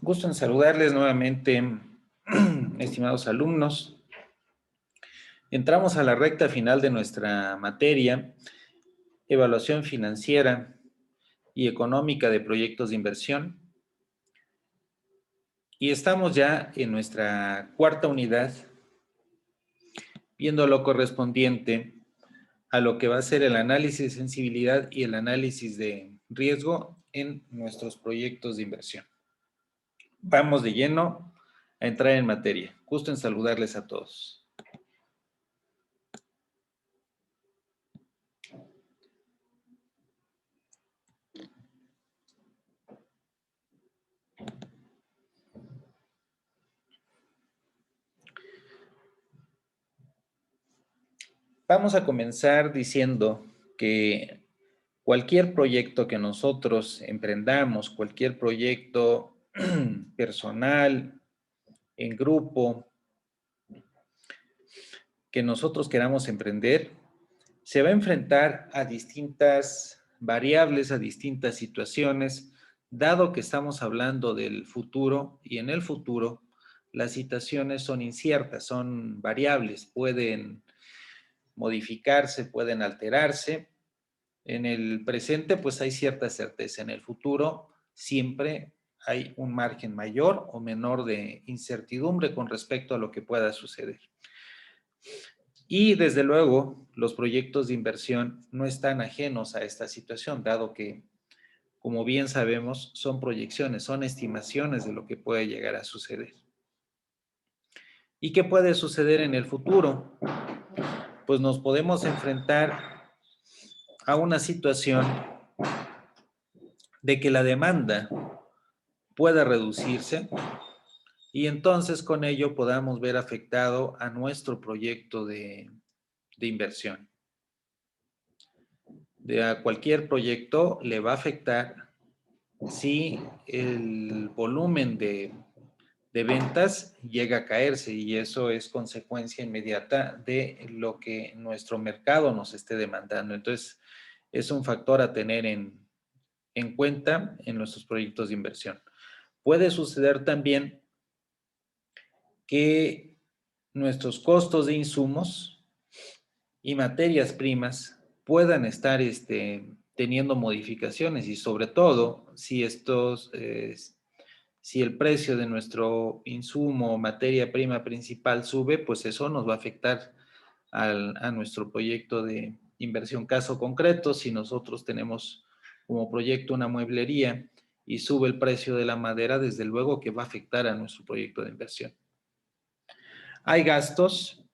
Gusto en saludarles nuevamente, estimados alumnos. Entramos a la recta final de nuestra materia, evaluación financiera y económica de proyectos de inversión. Y estamos ya en nuestra cuarta unidad, viendo lo correspondiente a lo que va a ser el análisis de sensibilidad y el análisis de riesgo en nuestros proyectos de inversión. Vamos de lleno a entrar en materia. Gusto en saludarles a todos. Vamos a comenzar diciendo que cualquier proyecto que nosotros emprendamos, cualquier proyecto personal, en grupo, que nosotros queramos emprender, se va a enfrentar a distintas variables, a distintas situaciones, dado que estamos hablando del futuro y en el futuro las situaciones son inciertas, son variables, pueden modificarse, pueden alterarse. En el presente, pues hay cierta certeza. En el futuro, siempre hay un margen mayor o menor de incertidumbre con respecto a lo que pueda suceder. Y desde luego, los proyectos de inversión no están ajenos a esta situación, dado que, como bien sabemos, son proyecciones, son estimaciones de lo que puede llegar a suceder. ¿Y qué puede suceder en el futuro? Pues nos podemos enfrentar a una situación de que la demanda pueda reducirse y entonces con ello podamos ver afectado a nuestro proyecto de inversión. A cualquier proyecto le va a afectar si el volumen de ventas llega a caerse y eso es consecuencia inmediata de lo que nuestro mercado nos esté demandando. Entonces, es un factor a tener en cuenta en nuestros proyectos de inversión. Puede suceder también que nuestros costos de insumos y materias primas puedan estar teniendo modificaciones y sobre todo si si el precio de nuestro insumo o materia prima principal sube, pues eso nos va a afectar a nuestro proyecto de inversión. Caso concreto, si nosotros tenemos como proyecto una mueblería y sube el precio de la madera, desde luego que va a afectar a nuestro proyecto de inversión. Hay gastos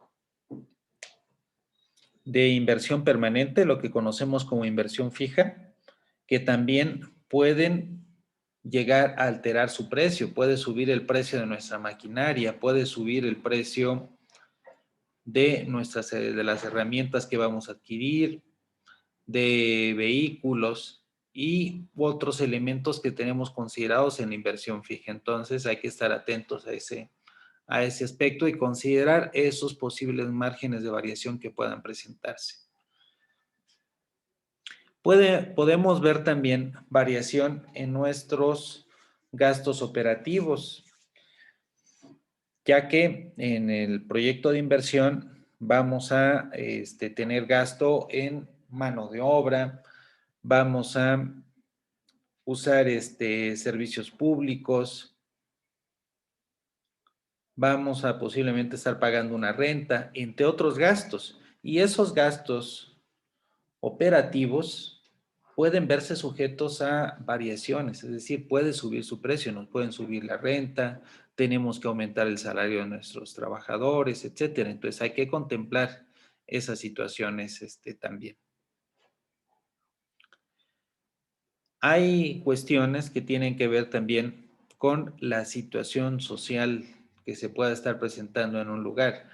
de inversión permanente, lo que conocemos como inversión fija, que también pueden llegar a alterar su precio. Puede subir el precio de nuestra maquinaria, puede subir el precio de las herramientas que vamos a adquirir, de vehículos y otros elementos que tenemos considerados en la inversión fija. Entonces hay que estar atentos a ese aspecto y considerar esos posibles márgenes de variación que puedan presentarse. Podemos ver también variación en nuestros gastos operativos, ya que en el proyecto de inversión vamos a tener gasto en mano de obra, vamos a usar servicios públicos, vamos a posiblemente estar pagando una renta, entre otros gastos. Y esos gastos operativos pueden verse sujetos a variaciones, es decir, puede subir su precio, nos pueden subir la renta, tenemos que aumentar el salario de nuestros trabajadores, etcétera. Entonces hay que contemplar esas situaciones también. Hay cuestiones que tienen que ver también con la situación social que se pueda estar presentando en un lugar.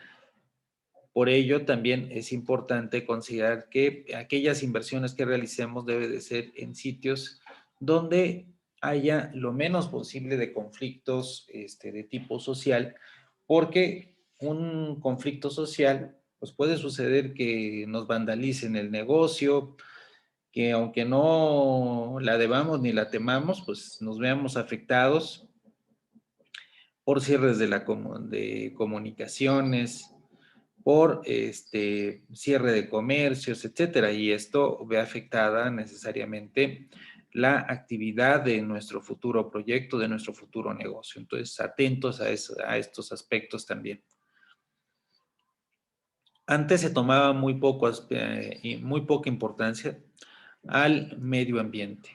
Por ello, también es importante considerar que aquellas inversiones que realicemos debe de ser en sitios donde haya lo menos posible de conflictos de tipo social, porque un conflicto social, pues puede suceder que nos vandalicen el negocio, que aunque no la debamos ni la temamos, pues nos veamos afectados por cierres de comunicaciones, por cierre de comercios, etcétera. Y esto ve afectada necesariamente la actividad de nuestro futuro proyecto, de nuestro futuro negocio. Entonces, atentos a estos aspectos también. Antes se tomaba muy poca importancia al medio ambiente.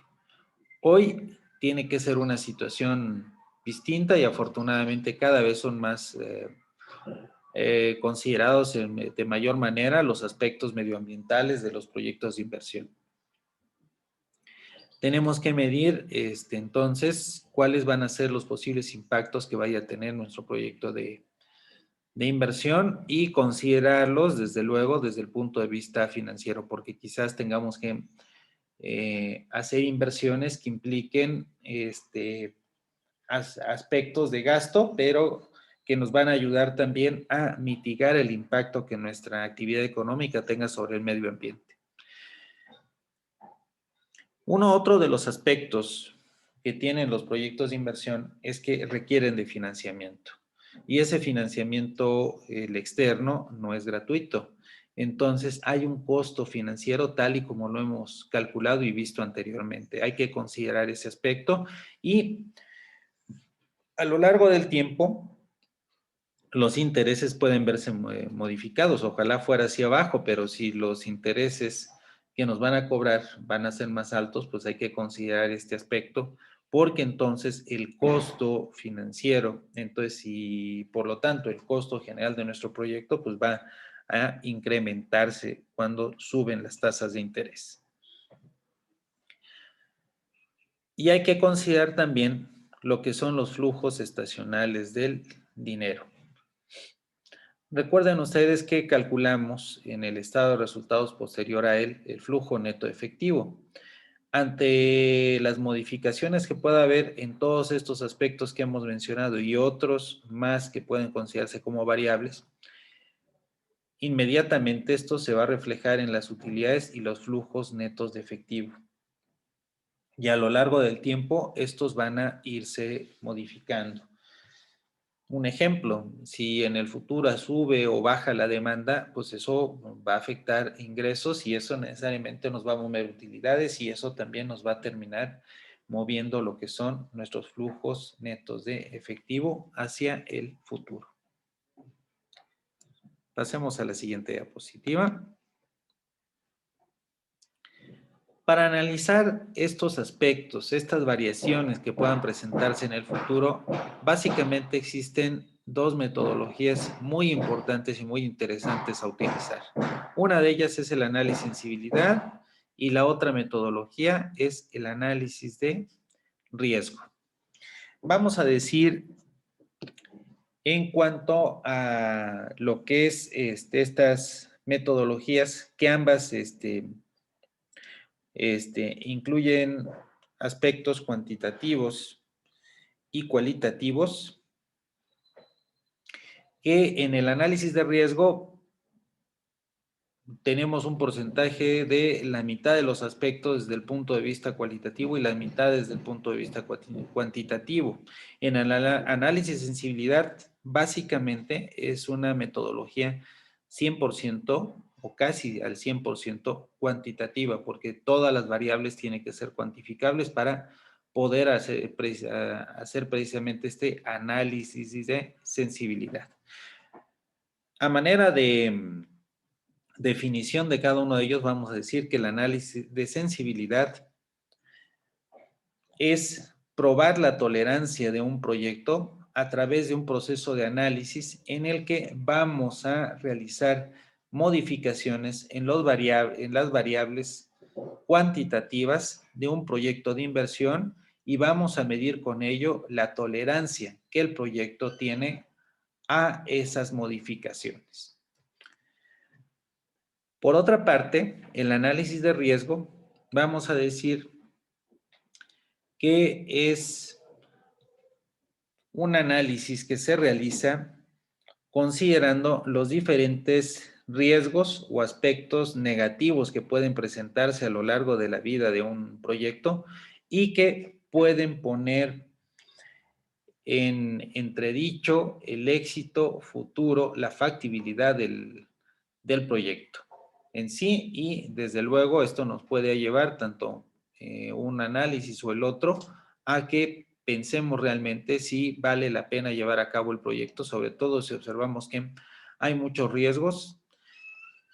Hoy tiene que ser una situación distinta y afortunadamente cada vez son más considerados de mayor manera los aspectos medioambientales de los proyectos de inversión. Tenemos que medir entonces cuáles van a ser los posibles impactos que vaya a tener nuestro proyecto de inversión y considerarlos desde luego desde el punto de vista financiero, porque quizás tengamos que hacer inversiones que impliquen aspectos de gasto, pero que nos van a ayudar también a mitigar el impacto que nuestra actividad económica tenga sobre el medio ambiente. Otro de los aspectos que tienen los proyectos de inversión es que requieren de financiamiento. Y ese financiamiento, el externo, no es gratuito. Entonces, hay un costo financiero tal y como lo hemos calculado y visto anteriormente. Hay que considerar ese aspecto y a lo largo del tiempo, los intereses pueden verse modificados. Ojalá fuera hacia abajo, pero si los intereses que nos van a cobrar van a ser más altos, pues hay que considerar este aspecto, porque entonces el costo financiero, entonces y por lo tanto el costo general de nuestro proyecto, pues va a incrementarse cuando suben las tasas de interés. Y hay que considerar también lo que son los flujos estacionales del dinero. Recuerden ustedes que calculamos en el estado de resultados posterior a él el flujo neto efectivo. Ante las modificaciones que pueda haber en todos estos aspectos que hemos mencionado y otros más que pueden considerarse como variables, inmediatamente esto se va a reflejar en las utilidades y los flujos netos de efectivo. Y a lo largo del tiempo, estos van a irse modificando. Un ejemplo, si en el futuro sube o baja la demanda, pues eso va a afectar ingresos y eso necesariamente nos va a mover utilidades y eso también nos va a terminar moviendo lo que son nuestros flujos netos de efectivo hacia el futuro. Pasemos a la siguiente diapositiva. Para analizar estos aspectos, estas variaciones que puedan presentarse en el futuro, básicamente existen dos metodologías muy importantes y muy interesantes a utilizar. Una de ellas es el análisis de sensibilidad y la otra metodología es el análisis de riesgo. Vamos a decir, en cuanto a lo que es estas metodologías, que ambas incluyen aspectos cuantitativos y cualitativos, que en el análisis de riesgo tenemos un porcentaje de la mitad de los aspectos desde el punto de vista cualitativo y la mitad desde el punto de vista cuantitativo. En el análisis de sensibilidad, básicamente es una metodología 100% o casi al 100% cuantitativa, porque todas las variables tienen que ser cuantificables para poder hacer precisamente este análisis de sensibilidad. A manera de definición de cada uno de ellos, vamos a decir que el análisis de sensibilidad es probar la tolerancia de un proyecto a través de un proceso de análisis en el que vamos a realizar modificaciones en las variables cuantitativas de un proyecto de inversión y vamos a medir con ello la tolerancia que el proyecto tiene a esas modificaciones. Por otra parte, el análisis de riesgo, vamos a decir que es un análisis que se realiza considerando los diferentes riesgos o aspectos negativos que pueden presentarse a lo largo de la vida de un proyecto y que pueden poner en entredicho el éxito futuro, la factibilidad del proyecto en sí, y desde luego esto nos puede llevar tanto un análisis o el otro a que pensemos realmente si vale la pena llevar a cabo el proyecto, sobre todo si observamos que hay muchos riesgos,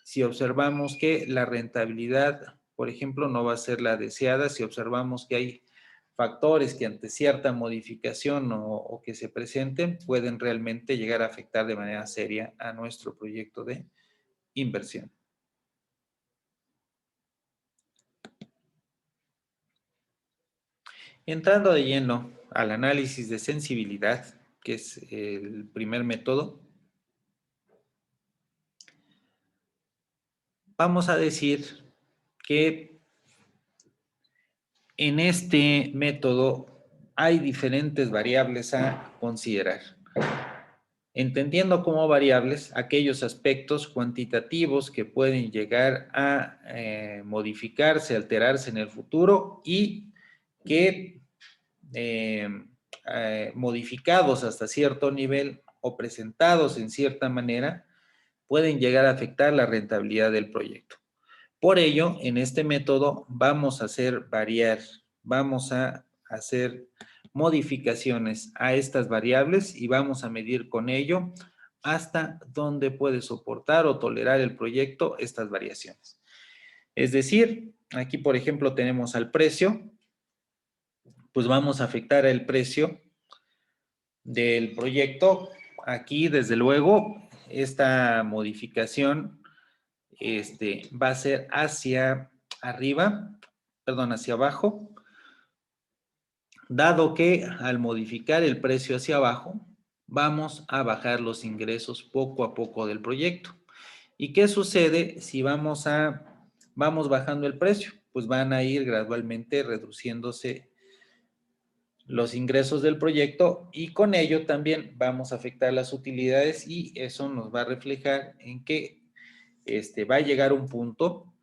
si observamos que la rentabilidad, por ejemplo, no va a ser la deseada, si observamos que hay factores que ante cierta modificación o que se presenten pueden realmente llegar a afectar de manera seria a nuestro proyecto de inversión. Entrando de lleno al análisis de sensibilidad, que es el primer método, vamos a decir que en este método hay diferentes variables a considerar, entendiendo como variables aquellos aspectos cuantitativos que pueden llegar a modificarse, alterarse en el futuro y que eh, modificados hasta cierto nivel o presentados en cierta manera pueden llegar a afectar la rentabilidad del proyecto. Por ello, en este método vamos a hacer variar, vamos a hacer modificaciones a estas variables y vamos a medir con ello hasta dónde puede soportar o tolerar el proyecto estas variaciones. Es decir, aquí por ejemplo tenemos al precio, pues vamos a afectar el precio del proyecto. Aquí desde luego esta modificación va a ser hacia arriba, perdón, hacia abajo, dado que al modificar el precio hacia abajo, vamos a bajar los ingresos poco a poco del proyecto. ¿Y qué sucede si vamos bajando el precio? Pues van a ir gradualmente reduciéndose los ingresos del proyecto y con ello también vamos a afectar las utilidades y eso nos va a reflejar en que va a llegar un punto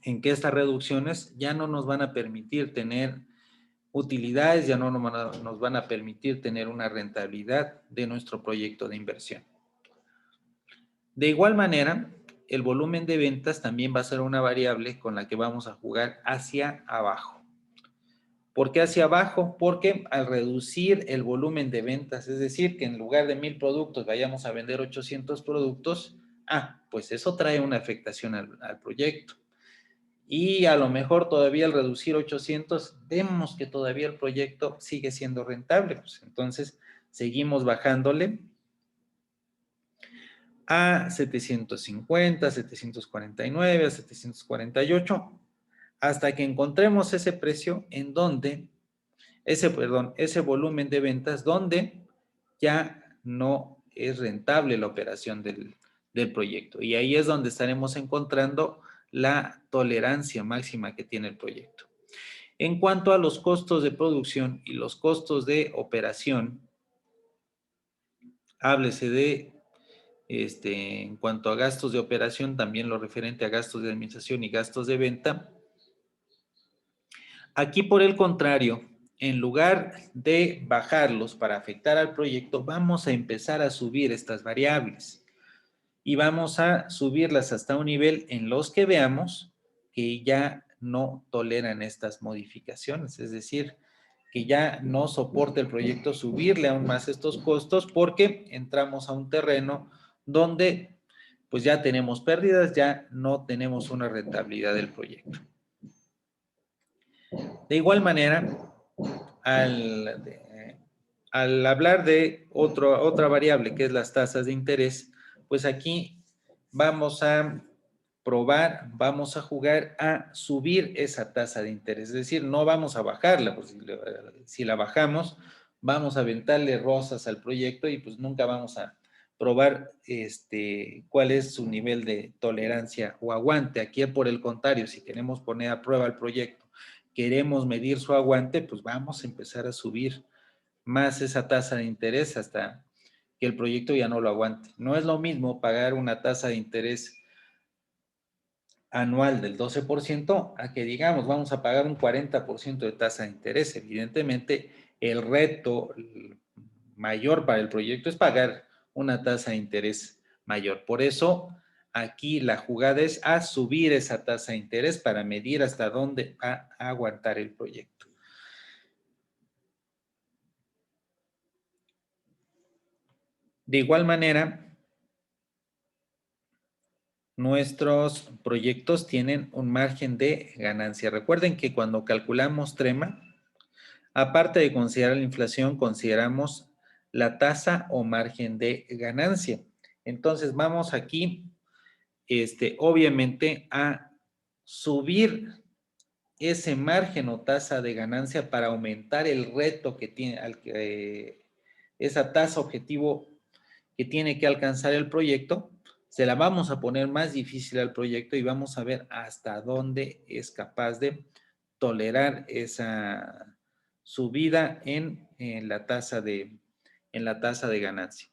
en que estas reducciones ya no nos van a permitir tener utilidades, ya no nos van a permitir tener una rentabilidad de nuestro proyecto de inversión. De igual manera, el volumen de ventas también va a ser una variable con la que vamos a jugar hacia abajo. ¿Por qué hacia abajo? Porque al reducir el volumen de ventas, es decir, que en lugar de 1000 productos vayamos a vender 800 productos, pues eso trae una afectación al proyecto. Y a lo mejor todavía al reducir 800, vemos que todavía el proyecto sigue siendo rentable. Pues entonces, seguimos bajándole a 750, 749, a 748, hasta que encontremos ese precio en donde, ese volumen de ventas donde ya no es rentable la operación del proyecto. Y ahí es donde estaremos encontrando la tolerancia máxima que tiene el proyecto. En cuanto a los costos de producción y los costos de operación, háblese de, en cuanto a gastos de operación, también lo referente a gastos de administración y gastos de venta. Aquí, por el contrario, en lugar de bajarlos para afectar al proyecto, vamos a empezar a subir estas variables y vamos a subirlas hasta un nivel en los que veamos que ya no toleran estas modificaciones, es decir, que ya no soporte el proyecto subirle aún más estos costos porque entramos a un terreno donde pues ya tenemos pérdidas, ya no tenemos una rentabilidad del proyecto. De igual manera, al hablar de otra variable que es las tasas de interés, pues aquí vamos a probar, vamos a jugar a subir esa tasa de interés, es decir, no vamos a bajarla, pues si la bajamos, vamos a aventarle rosas al proyecto y pues nunca vamos a probar cuál es su nivel de tolerancia o aguante. Aquí, por el contrario, si queremos poner a prueba el proyecto, queremos medir su aguante, pues vamos a empezar a subir más esa tasa de interés hasta que el proyecto ya no lo aguante. No es lo mismo pagar una tasa de interés anual del 12% a que digamos vamos a pagar un 40% de tasa de interés. Evidentemente el reto mayor para el proyecto es pagar una tasa de interés mayor. Por eso, aquí la jugada es a subir esa tasa de interés para medir hasta dónde va a aguantar el proyecto. De igual manera, nuestros proyectos tienen un margen de ganancia. Recuerden que cuando calculamos TREMA, aparte de considerar la inflación, consideramos la tasa o margen de ganancia. Entonces, vamos aquí, obviamente, a subir ese margen o tasa de ganancia para aumentar el reto que tiene, esa tasa objetivo que tiene que alcanzar el proyecto, se la vamos a poner más difícil al proyecto y vamos a ver hasta dónde es capaz de tolerar esa subida en la tasa de ganancia.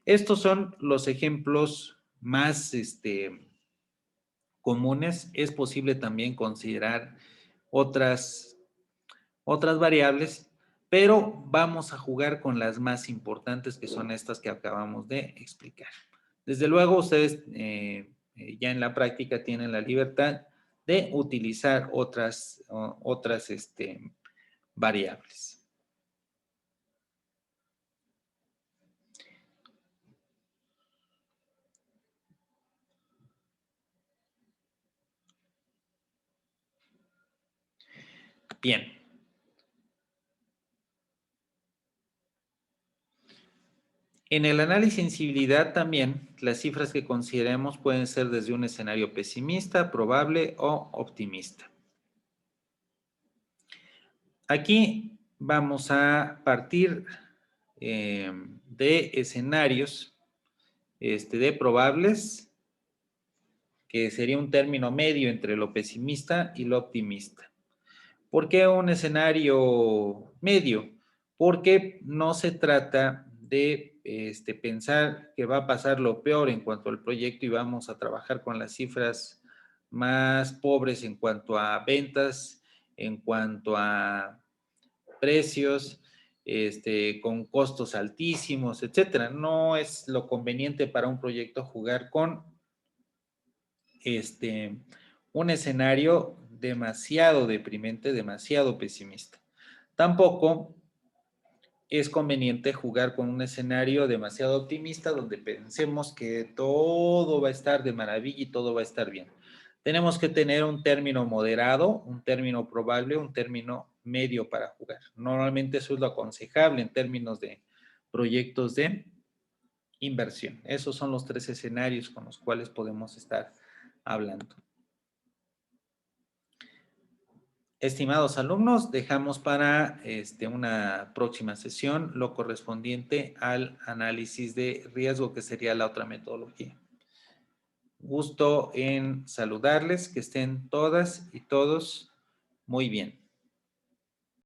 Estos son los ejemplos más comunes. Es posible también considerar otras variables, pero vamos a jugar con las más importantes, que son estas que acabamos de explicar. Desde luego, ustedes ya en la práctica tienen la libertad de utilizar otras variables. Bien. En el análisis de sensibilidad también, las cifras que consideremos pueden ser desde un escenario pesimista, probable o optimista. Aquí vamos a partir de escenarios de probables, que sería un término medio entre lo pesimista y lo optimista. ¿Por qué un escenario medio? Porque no se trata de pensar que va a pasar lo peor en cuanto al proyecto y vamos a trabajar con las cifras más pobres en cuanto a ventas, en cuanto a precios, con costos altísimos, etcétera. No es lo conveniente para un proyecto jugar con un escenario demasiado deprimente, demasiado pesimista. Tampoco es conveniente jugar con un escenario demasiado optimista donde pensemos que todo va a estar de maravilla y todo va a estar bien. Tenemos que tener un término moderado, un término probable, un término medio para jugar. Normalmente eso es lo aconsejable en términos de proyectos de inversión. Esos son los 3 escenarios con los cuales podemos estar hablando. Estimados alumnos, dejamos para una próxima sesión lo correspondiente al análisis de riesgo, que sería la otra metodología. Gusto en saludarles, que estén todas y todos muy bien.